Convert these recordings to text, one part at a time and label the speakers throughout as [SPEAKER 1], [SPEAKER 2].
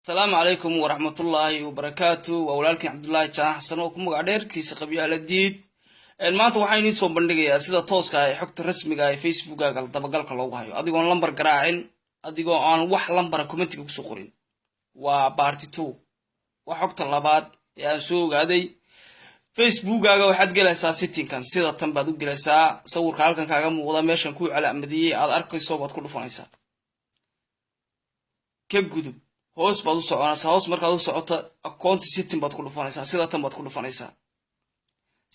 [SPEAKER 1] السلام عليكم ورحمة الله وبركاته وأولادك عبد الله جان حسن وكم قادر كيس قبيلة الجديد المانتو waxay soo bandhigayaa sida tooska ah xogta rasmiga ah Facebook gal dabagalka loogu hayo adigoo lambar garaacin adigoo aan wax lambar commentiga ku soo qorin waa party 2 waa xogta labaad ee aan soo ogaaday Facebook gaaga waxaad galaysaa setting-kan sida tan baad u galaysaa sawirka halkan kaaga muuqda meeshan ku calaamadiyay aad arkayso baad ku dhufanaysaa ka gudub hoos baad u soconaysaa hoos markaad u socoto account setting baad ku dhufanaysaa sida tan baad ku dhufanaysaa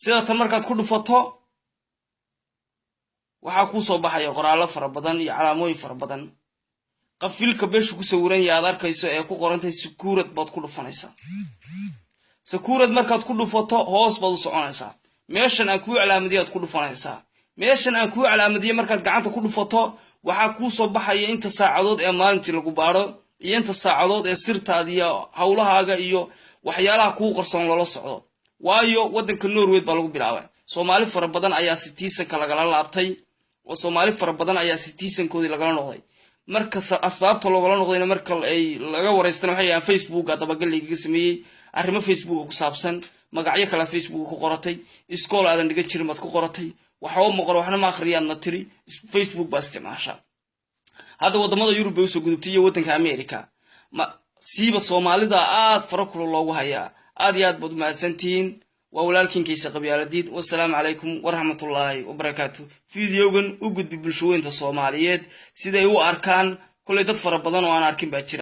[SPEAKER 1] sida tan markaad ku dhufato waxa ku soo baxaya qoraallo fara badan iyo calaamooyin fara badan qafilka beeshu ku sawiran yahay aad arkayso ee ku qorantay security baad ku dhufanaysaa security markaad ku dhufato hoos baad u soconaysaa meeshan aan ku calaamadiyo aad ku dhufanaysaa meeshan aan ku calaamadiyo markaad gacanta ku dhufato waxa ku soo baxaya inta saacadood ee maalintii lagu baaro iyo inta saacadood ee sirtaada iyo hawlahaaga iyo waxyaalaha ku qarsoon loola socdo waayo wadanka Norway baa lagu bilaabay Soomaali fara badan ayaa citizen-ka lagala laabtay oo Soomaali fara badan ayaa citizen-koodii lagala noqday marka asbaabta looga noqdayna marka ay laga wareystaan waxay aan Facebook dabagal laga sameeyay arrimo Facebook ku saabsan magacyo kala Facebook ku qoratay iskool aadan dhiga jirin mad ku qoratay waxa uu maqor waxna ma akhriyaan tiri Facebook baa isticmaasha hada wadamada Yurub ay soo gudubtay iyo wadanka America ma siiba Soomaalida aad farakulo loogu hayaa aad iyo aad baad u mahadsantiin waa walaalkiin Kiisa Qabyaaladiid wassalaamu calaykum waraxmatullaahi wabarakaatuh fiidiyogan u gudbi bulshooyinka Soomaaliyeed siday u arkaan kulay dad fara badan oo aan arkin baa jira